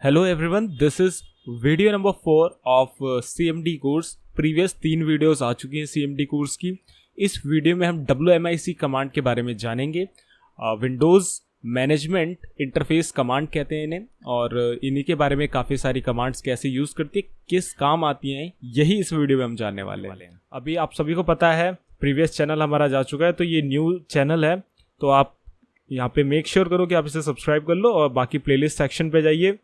Hello everyone, this is video number 4 of CMD course. Previous 3 videos आ चुकी हैं CMD course की। इस वीडियो में हम WMIC कमांड के बारे में जानेंगे। विंडोज़ मैनेजमेंट इंटरफेस कमांड कहते हैं इन्हें, और इन्हीं के बारे में काफ़ी सारी कमांड्स कैसे यूज़ करती है, किस काम आती हैं, यही इस वीडियो में हम जानने वाले हैं। अभी आप सभी को पता है प्रीवियस चैनल हमारा जा चुका है, तो ये न्यू चैनल है, तो आप यहाँ पे मेक श्योर करो कि आप इसे सब्सक्राइब कर लो और बाकी प्लेलिस्ट सेक्शन पे जाइए।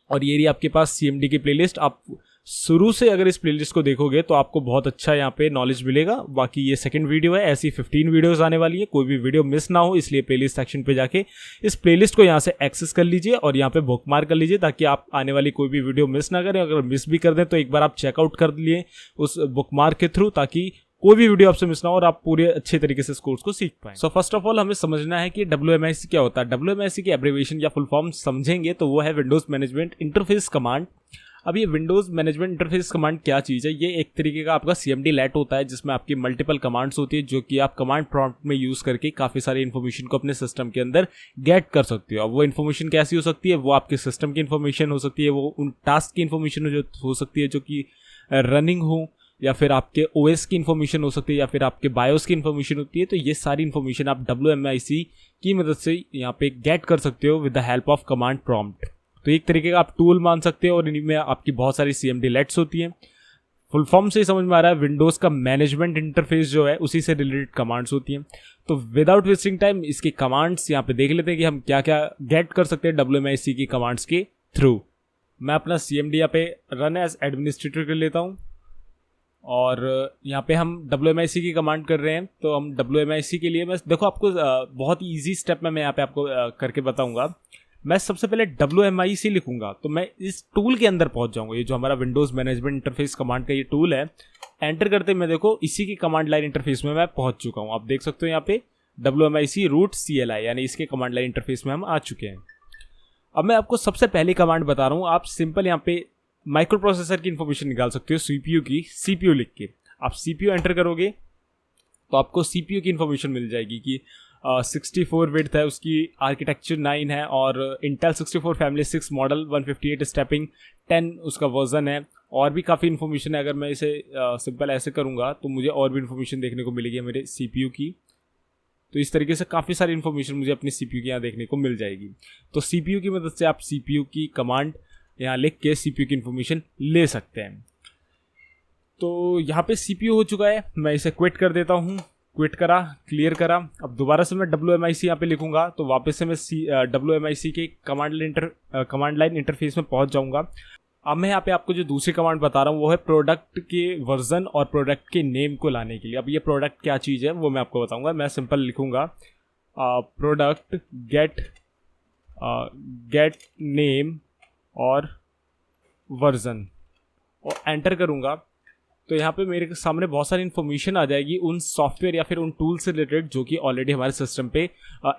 और ये रही आपके पास CMD की प्लेलिस्ट। आप शुरू से अगर इस प्लेलिस्ट को देखोगे तो आपको बहुत अच्छा यहाँ पे नॉलेज मिलेगा। बाकी ये सेकंड वीडियो है, ऐसी 15 वीडियोस आने वाली है, कोई भी वीडियो मिस ना हो, इसलिए प्लेलिस्ट सेक्शन पे जाके इस प्लेलिस्ट को यहाँ से एक्सेस कर लीजिए और यहाँ पे बुकमार्क कर लीजिए, ताकि आप आने वाली कोई भी वीडियो मिस ना करें। अगर मिस भी कर दें तो एक बार आप चेकआउट कर लिए उस बुकमार्क के थ्रू, ताकि कोई भी वीडियो आपसे मिस ना हो और आप पूरे अच्छे तरीके से इस कोर्स को सीख पाएं। सो फर्स्ट ऑफ ऑल हमें समझना है कि WMIC क्या होता है। WMIC की एब्रिविएशन या फुल फॉर्म समझेंगे तो वो है विंडोज मैनेजमेंट इंटरफेस कमांड। अब ये विंडोज मैनेजमेंट इंटरफेस कमांड क्या चीज़ है? ये एक तरीके का आपका CMD लेट होता है, जिसमें आपकी मल्टीपल कमांड्स होती है, जो कि आप कमांड प्रॉम्प्ट में यूज़ करके काफ़ी सारी इन्फॉर्मेशन को अपने सिस्टम के अंदर गेट कर सकते हो। अब वो इन्फॉर्मेशन कैसी हो सकती है? वो आपके सिस्टम की इन्फॉर्मेशन हो सकती है, वो उन टास्क की इन्फॉर्मेशन जो हो सकती है जो कि रनिंग हो, या फिर आपके OS की इन्फॉर्मेशन हो सकती है, या फिर आपके बायोस की इन्फॉर्मेशन होती है। तो ये सारी इन्फॉर्मेशन आप WMIC की मदद से यहाँ पे गेट कर सकते हो with the help of command prompt. तो एक तरीके का आप टूल मान सकते हो, और इनमें आपकी बहुत सारी CMD लेट्स होती हैं। फुल फॉर्म से ही समझ में आ रहा है, विंडोज़ का मैनेजमेंट इंटरफेस जो है उसी से रिलेटेड कमांड्स होती हैं। तो विदाउट वेस्टिंग टाइम इसकी कमांड्स यहाँ पे देख लेते हैं कि हम क्या क्या गेट कर सकते हैं WMIC की कमांड्स के थ्रू। मैं अपना CMD यहाँ पे रन एज एडमिनिस्ट्रेटर कर लेता हूँ, और यहाँ पे हम WMIC की कमांड कर रहे हैं। तो हम WMIC के लिए मैं देखो आपको बहुत ही ईजी स्टेप में मैं यहाँ पे आपको करके बताऊंगा। मैं सबसे पहले WMIC लिखूंगा तो मैं इस टूल के अंदर पहुंच जाऊंगा। ये जो हमारा विंडोज मैनेजमेंट इंटरफेस कमांड का ये टूल है, एंटर करते मैं देखो इसी की कमांड लाइन इंटरफेस में मैं पहुंच चुका हूँ। आप देख सकते हो यहाँ पे WMIC रूट CLI, यानी इसके कमांड लाइन इंटरफेस में हम आ चुके हैं। अब मैं आपको सबसे पहली कमांड बता रहा हूँ। आप सिंपल यहाँ पे माइक्रो प्रोसेसर की इन्फॉर्मेशन निकाल सकते हो CPU की, CPU लिख के आप CPU एंटर करोगे तो आपको CPU की इन्फॉर्मेशन मिल जाएगी कि 64 विड्थ है, उसकी आर्किटेक्चर 9 है, और इंटेल 64 फैमिली 6 मॉडल 158 स्टेपिंग 10 उसका वर्जन है। और भी काफ़ी इन्फॉर्मेशन है। अगर मैं इसे सिंपल ऐसे करूँगा तो मुझे और भी इन्फॉर्मेशन देखने को मिलेगी मेरे CPU की। तो इस तरीके से काफ़ी सारी इन्फॉर्मेशन मुझे अपनी CPU के यहाँ देखने को मिल जाएगी। तो CPU की मदद से आप CPU की कमांड यहाँ लिख के CPU की इन्फॉर्मेशन ले सकते हैं। तो यहाँ पे CPU हो चुका है, मैं इसे क्विट कर देता हूँ। क्विट करा, क्लियर करा। अब दोबारा से मैं WMIC यहाँ पे लिखूंगा तो वापस से मैं WMIC के कमांड लाइन इंटरफेस में पहुँच जाऊँगा। अब मैं यहाँ पे आपको जो दूसरी कमांड बता रहा हूँ वो है प्रोडक्ट के वर्जन और प्रोडक्ट के नेम को लाने के लिए। अब ये प्रोडक्ट क्या चीज़ है वो मैं आपको बताऊँगा। मैं सिंपल लिखूँगा प्रोडक्ट गेट नेम और वर्जन, और एंटर करूंगा तो यहाँ पे मेरे सामने बहुत सारी इन्फॉर्मेशन आ जाएगी उन सॉफ्टवेयर या फिर उन टूल से रिलेटेड जो कि ऑलरेडी हमारे सिस्टम पे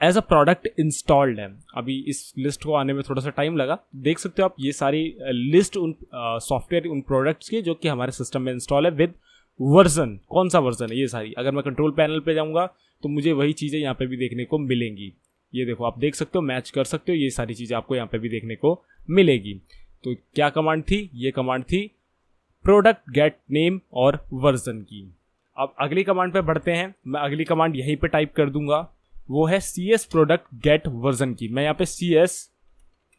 एज अ प्रोडक्ट इंस्टॉल्ड है। अभी इस लिस्ट को आने में थोड़ा सा टाइम लगा। देख सकते हो आप ये सारी लिस्ट उन सॉफ्टवेयर उन प्रोडक्ट्स की जो कि हमारे सिस्टम में इंस्टॉल है विद वर्जन। कौन सा वर्जन है ये सारी, अगर मैं कंट्रोल पैनल पे जाऊँगा तो मुझे वही चीज़ें यहाँ पे भी देखने को मिलेंगी। ये देखो आप देख सकते हो, मैच कर सकते हो, ये सारी चीज़ें आपको यहाँ पे भी देखने को मिलेगी। तो क्या कमांड थी? ये कमांड थी प्रोडक्ट गेट नेम और वर्जन की। अब अगली कमांड पे बढ़ते हैं। मैं अगली कमांड यहीं पे टाइप कर दूंगा, वो है CS प्रोडक्ट गेट वर्जन की। मैं यहाँ पे CS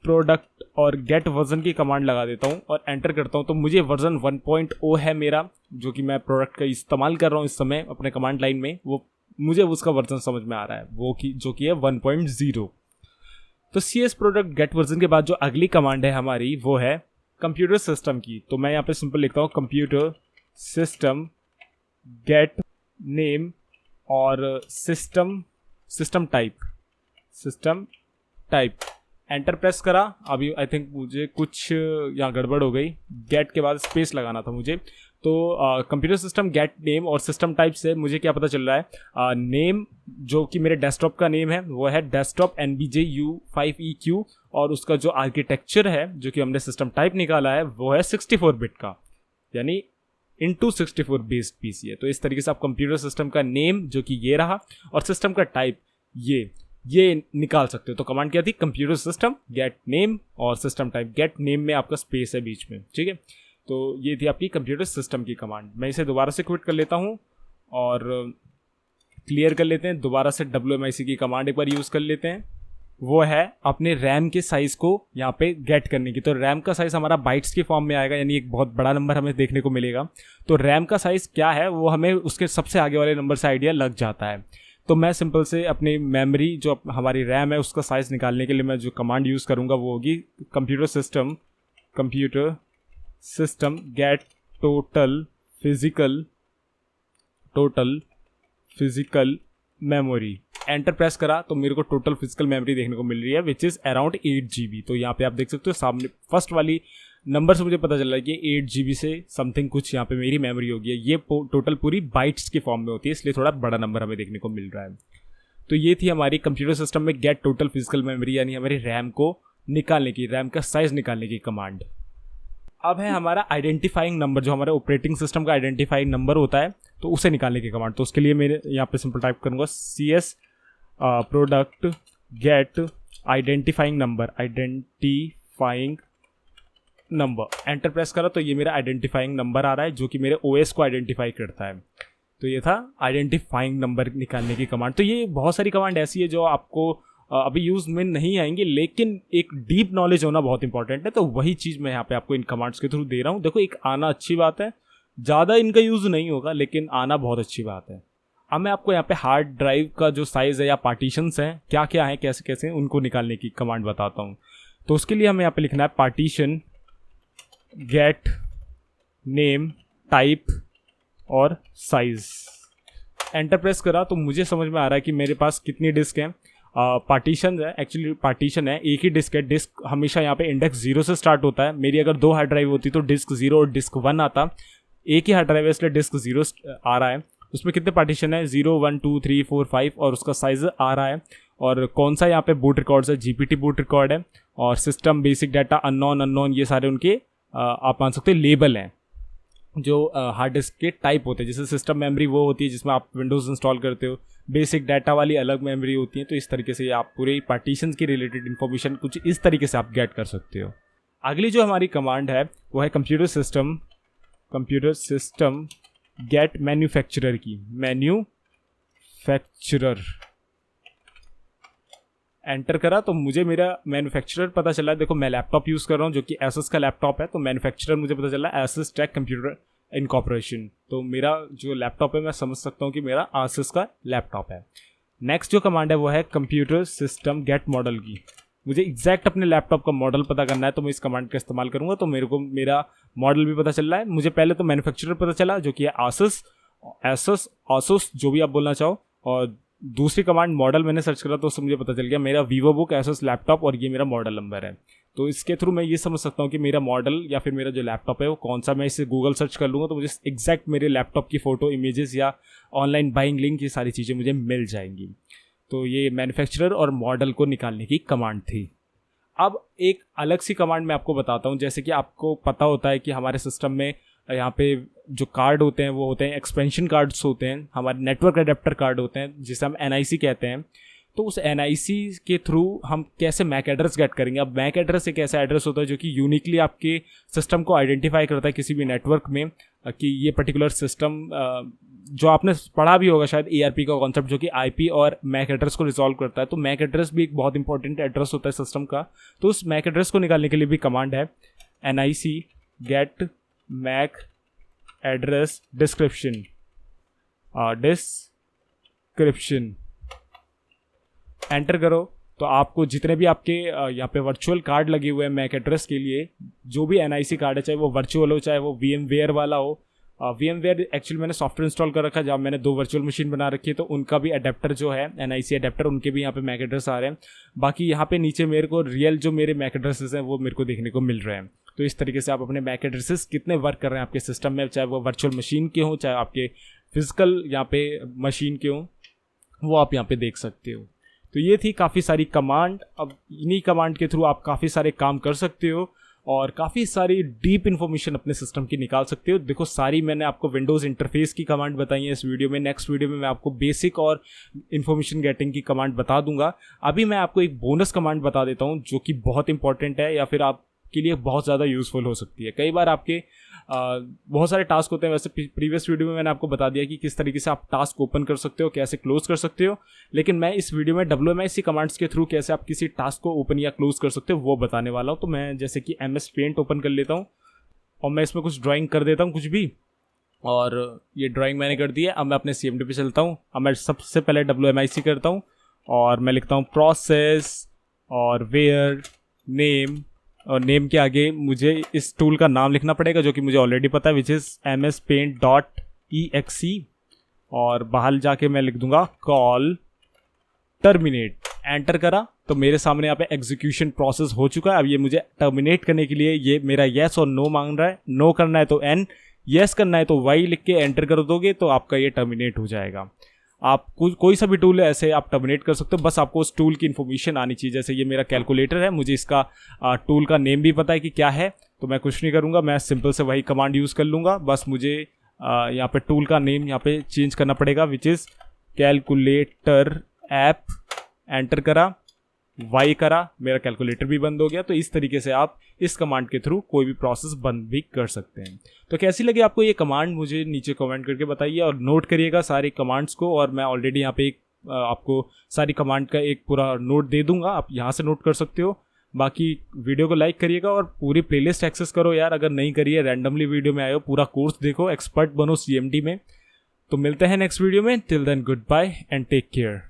प्रोडक्ट और गेट वर्जन की कमांड लगा देता हूँ और एंटर करता हूँ। तो मुझे वर्जन 1.0 है मेरा, जो कि मैं प्रोडक्ट का इस्तेमाल कर रहा हूँ इस समय अपने कमांड लाइन में, वो मुझे उसका वर्जन समझ में आ रहा है, वो कि जो कि है 1.0। तो CS प्रोडक्ट गेट वर्जन के बाद जो अगली कमांड है हमारी वो है कंप्यूटर सिस्टम की। तो मैं यहाँ पे सिंपल लिखता हूँ कंप्यूटर सिस्टम गेट नेम और सिस्टम टाइप एंटर प्रेस करा। अभी आई थिंक मुझे कुछ यहाँ गड़बड़ हो गई, गेट के बाद स्पेस लगाना था मुझे। तो कंप्यूटर सिस्टम गेट नेम और सिस्टम टाइप से मुझे क्या पता चल रहा है, नेम जो कि मेरे डेस्कटॉप का नेम है वो है डेस्कटॉप NBJU5EQ, और उसका जो आर्किटेक्चर है जो कि हमने सिस्टम टाइप निकाला है वो है 64 बिट का, यानी इंटू 64 बेस्ड PC है। तो इस तरीके से आप कंप्यूटर सिस्टम का नेम जो कि ये रहा और सिस्टम का टाइप ये ये निकाल सकते हो। तो कमांड क्या थी, कंप्यूटर सिस्टम गेट नेम और सिस्टम टाइप। गेट नेम में आपका स्पेस है बीच में, ठीक है। तो ये थी आपकी कंप्यूटर सिस्टम की कमांड। मैं इसे दोबारा से क्विट कर लेता हूँ और क्लियर कर लेते हैं। दोबारा से WMIC की कमांड एक बार यूज़ कर लेते हैं। वो है अपने रैम के साइज़ को यहाँ पे गेट करने की। तो रैम का साइज़ हमारा बाइट्स के फॉर्म में आएगा, यानी एक बहुत बड़ा नंबर हमें देखने को मिलेगा। तो रैम का साइज़ क्या है वो हमें उसके सबसे आगे वाले नंबर से आइडिया लग जाता है। तो मैं सिंपल से अपनी मेमोरी जो हमारी रैम है उसका साइज़ निकालने के लिए मैं जो कमांड यूज़ करूँगा वो होगी computer system get total physical memory. Enter press करा तो मेरे को टोटल फिजिकल मेमोरी देखने को मिल रही है विच इज़ अराउंड 8 GB। तो यहाँ पे आप देख सकते हो सामने फर्स्ट वाली नंबर से मुझे पता चल रहा है कि 8 GB से समथिंग कुछ यहाँ पे मेरी मेमोरी होगी। ये टोटल पूरी बाइट्स के फॉर्म में होती है, इसलिए थोड़ा बड़ा नंबर हमें देखने को मिल रहा है। तो ये थी हमारी कंप्यूटर सिस्टम में गेट टोटल फिजिकल मेमोरी, यानी हमारी रैम को निकालने की, रैम का साइज निकालने की कमांड। अब है हमारा आइडेंटिफाइंग नंबर, जो हमारे ऑपरेटिंग सिस्टम का आइडेंटिफाइंग नंबर होता है, तो उसे निकालने की कमांड। तो उसके लिए मेरे यहाँ पे सिंपल टाइप करूँगा CS product get identifying number. Enter press करा तो ये मेरा आइडेंटिफाइंग नंबर आ रहा है जो कि मेरे OS को आइडेंटिफाई करता है। तो ये था आइडेंटिफाइंग नंबर निकालने की कमांड। तो ये बहुत सारी कमांड ऐसी है जो आपको अभी यूज़ में नहीं आएंगे, लेकिन एक डीप नॉलेज होना बहुत इंपॉर्टेंट है। तो वही चीज़ मैं यहाँ पे आपको इन कमांड्स के थ्रू दे रहा हूँ। देखो, एक आना अच्छी बात है, ज़्यादा इनका यूज़ नहीं होगा, लेकिन आना बहुत अच्छी बात है। अब मैं आपको यहाँ पे हार्ड ड्राइव का जो साइज़ है या पार्टीशंस हैं, क्या क्या हैं, कैसे कैसे उनको निकालने की कमांड बताता हूँ। तो उसके लिए हमें यहाँ पे लिखना है पार्टीशन गेट नेम टाइप और साइज़। एंटर प्रेस करा तो मुझे समझ में आ रहा है कि मेरे पास कितनी डिस्क हैं। पार्टीशन है, एक्चुअली पार्टीशन है, एक ही डिस्क है। डिस्क हमेशा यहाँ पे इंडेक्स 0 से स्टार्ट होता है। मेरी अगर 2 हार्ड ड्राइव होती तो डिस्क 0 और डिस्क 1 आता। एक ही हार्ड ड्राइव है इसलिए डिस्क 0 आ रहा है। उसमें कितने पार्टीशन है, 0 1 2 3 4 5, और उसका साइज आ रहा है। और कौन सा यहाँ पे बूट रिकॉर्ड्स है, GPT बूट रिकॉर्ड है। और सिस्टम बेसिक डाटा अननोन ये सारे उनके आप मान सकते हो लेबल हैं जो हार्ड डिस्क के टाइप होते हैं। जैसे सिस्टम मेमोरी वो होती है जिसमें आप विंडोज़ इंस्टॉल करते हो, बेसिक डाटा वाली अलग मेमोरी होती है। तो इस तरीके से आप पूरे पार्टीशन की रिलेटेड इन्फॉर्मेशन कुछ इस तरीके से आप गेट कर सकते हो। अगली जो हमारी कमांड है वो है कंप्यूटर सिस्टम गेट मैन्युफैक्चरर की। मैन्युफैक्चरर एंटर करा तो मुझे मेरा मैन्युफैक्चरर पता चला है। देखो, मैं लैपटॉप यूज़ कर रहा हूँ जो कि एसस का लैपटॉप है, तो मैन्युफैक्चरर मुझे पता चला एसस टेक कंप्यूटर इनकॉर्पोरेशन। तो मेरा जो लैपटॉप है मैं समझ सकता हूँ कि मेरा एसस का लैपटॉप है। नेक्स्ट जो कमांड है वो है कंप्यूटर सिस्टम गेट मॉडल की। मुझे एग्जैक्ट अपने लैपटॉप का मॉडल पता करना है, तो मैं इस कमांड का इस्तेमाल करूँगा। तो मेरे को मेरा मॉडल भी पता चल रहा है। मुझे पहले तो मैन्युफैक्चरर पता चला जो कि है आसूस जो भी आप बोलना चाहो। और दूसरी कमांड मॉडल मैंने सर्च करा तो उससे मुझे पता चल गया मेरा वीवोबुक एसोस लैपटॉप और ये मेरा मॉडल नंबर है। तो इसके थ्रू मैं ये समझ सकता हूँ कि मेरा मॉडल या फिर मेरा जो लैपटॉप है वो कौन सा। मैं इसे गूगल सर्च कर लूँगा तो मुझे एग्जैक्ट मेरे लैपटॉप की फ़ोटो, इमेजेस या ऑनलाइन बाइंग लिंक, ये सारी चीज़ें मुझे मिल जाएंगी। तो ये मैन्युफैक्चरर और मॉडल को निकालने की कमांड थी। अब एक अलग सी कमांड मैं आपको बताता हूँ। जैसे कि आपको पता होता है कि हमारे सिस्टम में यहाँ पे जो कार्ड होते हैं वो होते हैं एक्सपेंशन कार्ड्स होते हैं, हमारे नेटवर्क अडेप्टर कार्ड होते हैं जिसे हम NIC कहते हैं। तो उस NIC के थ्रू हम कैसे मैक एड्रेस गेट करेंगे। अब मैक एड्रेस एक ऐसा एड्रेस होता है जो कि यूनिकली आपके सिस्टम को आइडेंटिफाई करता है किसी भी नेटवर्क में कि ये पर्टिकुलर सिस्टम, जो आपने पढ़ा भी होगा शायद ERP का कॉन्सेप्ट, जो कि IP और मैक एड्रेस को रिजॉल्व करता है। तो मैक एड्रेस भी एक बहुत इंपॉर्टेंट एड्रेस होता है सिस्टम का। तो उस मैक एड्रेस को निकालने के लिए भी कमांड है NIC get mac address description. Enter करो तो आपको जितने भी आपके यहाँ पे वर्चुअल कार्ड लगे हुए हैं मैक एड्रेस के लिए, जो भी NIC कार्ड है, चाहे वो वर्चुअल हो चाहे वो VMware वाला हो। VMware एक्चुअली मैंने सॉफ्टवेयर इंस्टॉल कर रखा है जहाँ मैंने 2 वर्चुअल मशीन बना रखी है, तो उनका भी अडेप्टर जो है NIC अडेप्टर, उनके भी यहाँ पे मैक एड्रेस आ रहे हैं। बाकी यहाँ पे नीचे मेरे को रियल जो मेरे मैक एड्रेसेस हैं वो मेरे को देखने को मिल रहे हैं। तो इस तरीके से आप अपने मैक एड्रेसेस कितने वर्क कर रहे हैं आपके सिस्टम में, चाहे वो वर्चुअल मशीन के हों चाहे आपके फिजिकल यहाँ पे मशीन के हों, वो आप यहाँ पे देख सकते हो। तो ये थी काफ़ी सारी कमांड। अब इन्हीं कमांड के थ्रू आप काफ़ी सारे काम कर सकते हो और काफ़ी सारी डीप इन्फॉर्मेशन अपने सिस्टम की निकाल सकते हो। देखो सारी मैंने आपको विंडोज़ इंटरफेस की कमांड बताई है इस वीडियो में। नेक्स्ट वीडियो में मैं आपको बेसिक और इन्फॉर्मेशन गेटिंग की कमांड बता दूंगा। अभी मैं आपको एक बोनस कमांड बता देता हूँ जो कि बहुत इंपॉर्टेंट है या फिर आपके लिए बहुत ज़्यादा यूज़फुल हो सकती है। कई बार आपके बहुत सारे टास्क होते हैं। वैसे प्रीवियस वीडियो में मैंने आपको बता दिया कि किस तरीके से आप टास्क ओपन कर सकते हो, कैसे क्लोज कर सकते हो, लेकिन मैं इस वीडियो में WMIC कमांड्स के थ्रू कैसे आप किसी टास्क को ओपन या क्लोज कर सकते हो वो बताने वाला हूँ। तो मैं जैसे कि MS पेंट ओपन कर लेता हूँ और मैं इसमें कुछ ड्राइंग कर देता हूँ कुछ भी, और ये ड्राइंग मैंने कर दी है। अब मैं अपने CMD पे चलता हूँ। अब मैं सबसे पहले WMIC करता हूँ और मैं लिखता हूँ प्रोसेस और वेयर नेम, और नेम के आगे मुझे इस टूल का नाम लिखना पड़ेगा जो कि मुझे ऑलरेडी पता है, विच इज़ MSPaint.exe, और बाहर जाके मैं लिख दूंगा कॉल टर्मिनेट। एंटर करा तो मेरे सामने यहाँ पे एग्जीक्यूशन प्रोसेस हो चुका है। अब ये मुझे टर्मिनेट करने के लिए ये मेरा येस और नो मांग रहा है। नो करना है तो N, येस करना है तो Y लिख के एंटर कर दोगे तो आपका ये टर्मिनेट हो जाएगा। आप कोई सा भी टूल है ऐसे आप टर्मिनेट कर सकते हो, बस आपको उस टूल की इन्फॉर्मेशन आनी चाहिए। जैसे ये मेरा कैलकुलेटर है, मुझे इसका टूल का नेम भी पता है कि क्या है, तो मैं कुछ नहीं करूँगा, मैं सिंपल से वही कमांड यूज़ कर लूँगा। बस मुझे यहाँ पे टूल का नेम यहाँ पे चेंज करना पड़ेगा, which is calculator app. Enter करा, Y करा, मेरा कैलकुलेटर भी बंद हो गया। तो इस तरीके से आप इस कमांड के थ्रू कोई भी प्रोसेस बंद भी कर सकते हैं। तो कैसी लगी आपको ये कमांड मुझे नीचे कमेंट करके बताइए, और नोट करिएगा सारी कमांड्स को। और मैं ऑलरेडी यहाँ पे एक आपको सारी कमांड का एक पूरा नोट दे दूंगा, आप यहाँ से नोट कर सकते हो। बाकी वीडियो को लाइक करिएगा और पूरी प्लेलिस्ट एक्सेस करो यार, अगर नहीं करिए, रैंडमली वीडियो में आए हो, पूरा कोर्स देखो, एक्सपर्ट बनो CMD में। तो मिलते हैं नेक्स्ट वीडियो में। Till then good bye and take care.